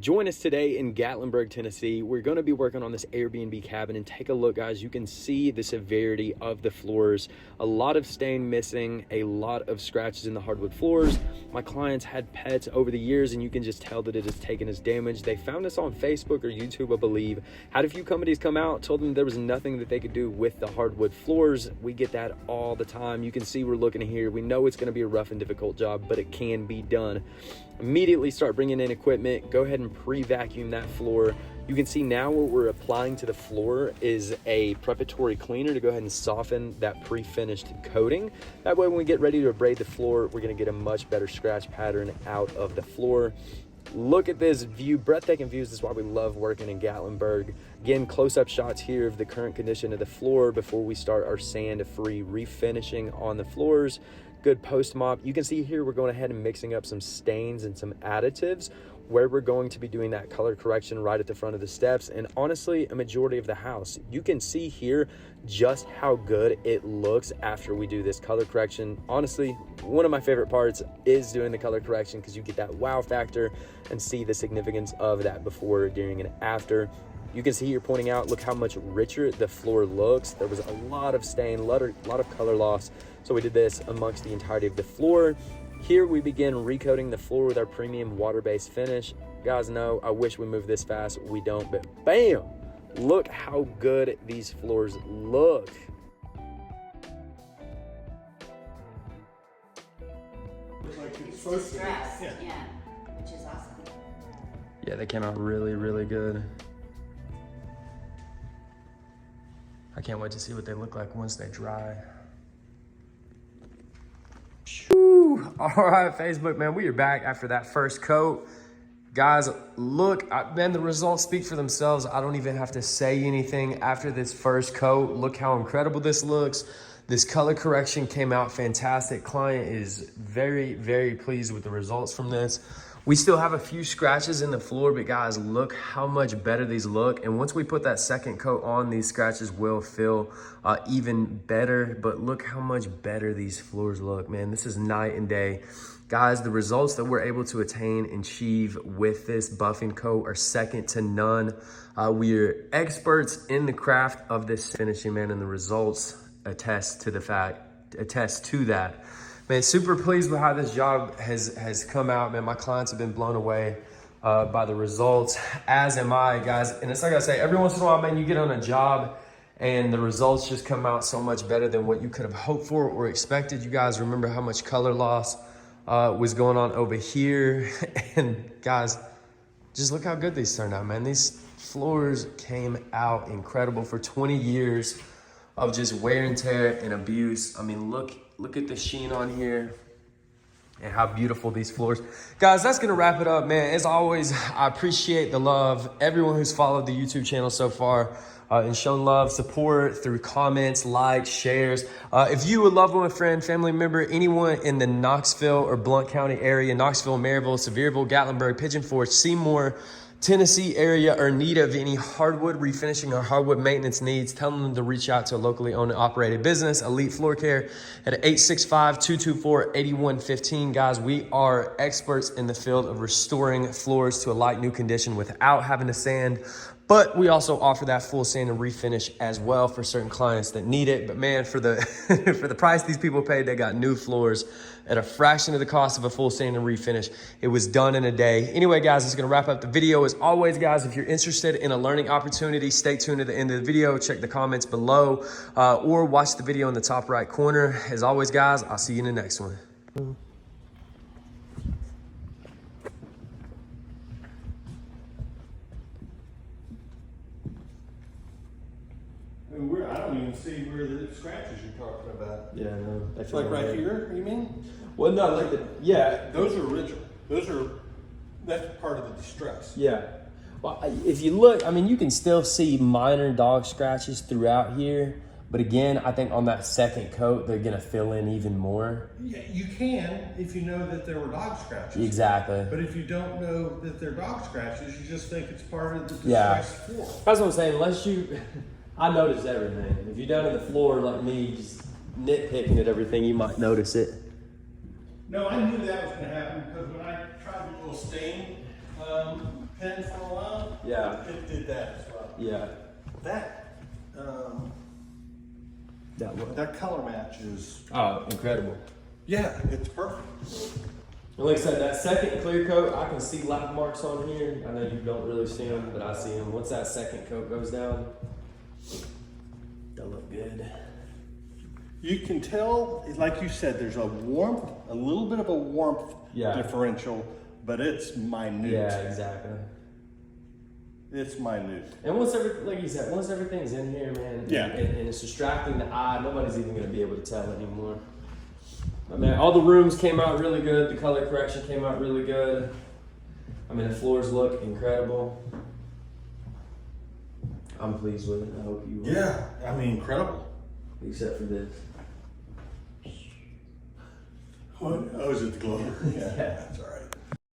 Join us today in Gatlinburg, Tennessee. We're going to be working on this Airbnb cabin, and take a look, guys. You can see the severity of the floors. A lot of stain missing, a lot of scratches in the hardwood floors. My clients had pets over the years, and you can just tell that it has taken as damage. They found us on Facebook or YouTube, I believe. Had a few companies come out, told them there was nothing that they could do with the hardwood floors. We get that all the time. You can see we're looking here. We know it's going to be a rough and difficult job, but it can be done. Immediately start bringing in equipment. Go ahead and pre-vacuum that floor. You can see now what we're applying to the floor is a preparatory cleaner to go ahead and soften that pre-finished coating. That way when we get ready to abrade the floor, we're going to get a much better scratch pattern out of the floor. Look at this view, breathtaking views. This is why we love working in Gatlinburg. Again, close-up shots here of the current condition of the floor before we start our sand-free refinishing on the floors. Good post mop. You can see here we're going ahead and mixing up some stains and some additives where we're going to be doing that color correction right at the front of the steps, and honestly a majority of the house. You can see here just how good it looks after we do this color correction. Honestly, one of my favorite parts is doing the color correction because you get that wow factor and see the significance of that before, during, and after. You can see here pointing out, look how much richer the floor looks. There was a lot of stain, a lot of color loss. So we did this amongst the entirety of the floor. Here we begin recoating the floor with our premium water-based finish. Guys know I wish we moved this fast. We don't, but bam! Look how good these floors look. Like it's supposed to be. Yeah, which is awesome. Yeah, they came out really, really good. I can't wait to see what they look like once they dry. Whew. All right, Facebook, man, we are back after that first coat. Guys, look, man, the results speak for themselves. I don't even have to say anything after this first coat. Look how incredible this looks. This color correction came out fantastic. Client is very, very pleased with the results from this. We still have a few scratches in the floor, but guys, look how much better these look. And once we put that second coat on, these scratches will feel even better. But look how much better these floors look, man. This is night and day. Guys, the results that we're able to attain and achieve with this buffing coat are second to none. We are experts in the craft of this finishing, man, and the results attest to that. Man, super pleased with how this job has come out, man. My clients have been blown away by the results, as am I, guys. And it's like I say, every once in a while, man, you get on a job and the results just come out so much better than what you could have hoped for or expected. You guys remember how much color loss was going on over here. And guys, just look how good these turned out, man. These floors came out incredible for 20 years of just wear and tear and abuse. I mean, look at the sheen on here and how beautiful these floors. Guys, that's gonna wrap it up, man. As always, I appreciate the love. Everyone who's followed the YouTube channel so far and shown love, support through comments, likes, shares. If you, a loved one, friend, family member, anyone in the Knoxville or Blount County area, Knoxville, Maryville, Sevierville, Gatlinburg, Pigeon Forge, Seymour, Tennessee area, or in need of any hardwood refinishing or hardwood maintenance needs, tell them to reach out to a locally owned and operated business, Elite Floor Care, at 865-224-8115. Guys, we are experts in the field of restoring floors to a like new condition without having to sand. But we also offer that full sand and refinish as well for certain clients that need it. But man, for the for the price these people paid, they got new floors at a fraction of the cost of a full sand and refinish. It was done in a day. Anyway, guys, it's gonna wrap up the video. As always, guys, if you're interested in a learning opportunity, stay tuned to the end of the video. Check the comments below or watch the video in the top right corner. As always, guys, I'll see you in the next one. I don't even see where the scratches you're talking about. Yeah, no. It's like right here, you mean? Well, no, like yeah. Those are original. That's part of the distress. Yeah. Well, if you look, I mean, you can still see minor dog scratches throughout here. But again, I think on that second coat, they're going to fill in even more. Yeah, you can if you know that there were dog scratches. Exactly. But if you don't know that they're dog scratches, you just think it's part of the distress floor. That's what I'm saying. Unless you... I notice everything. If you're down on the floor like me, just nitpicking at everything, you might notice it. No, I knew that was going to happen because when I tried the little stain pen fell out, Yeah. it did that as well. Yeah. That, That what? that color match is, Oh, incredible. yeah, it's perfect. And like I said, that second clear coat, I can see lap marks on here. I know you don't really see them, but I see them. Once that second coat goes down, they'll look good. You can tell, like you said, there's a warmth, a little bit of a warmth differential, but it's minute. Yeah, exactly. It's minute. And like you said, once everything's in here, man, Yeah. and it's distracting the eye, nobody's even gonna be able to tell anymore. But man, all the rooms came out really good. The color correction came out really good. I mean, the floors look incredible. I'm pleased with it. I hope you will. Yeah, I mean, incredible. Except for this. Oh, is it the glow? Yeah, that's all right.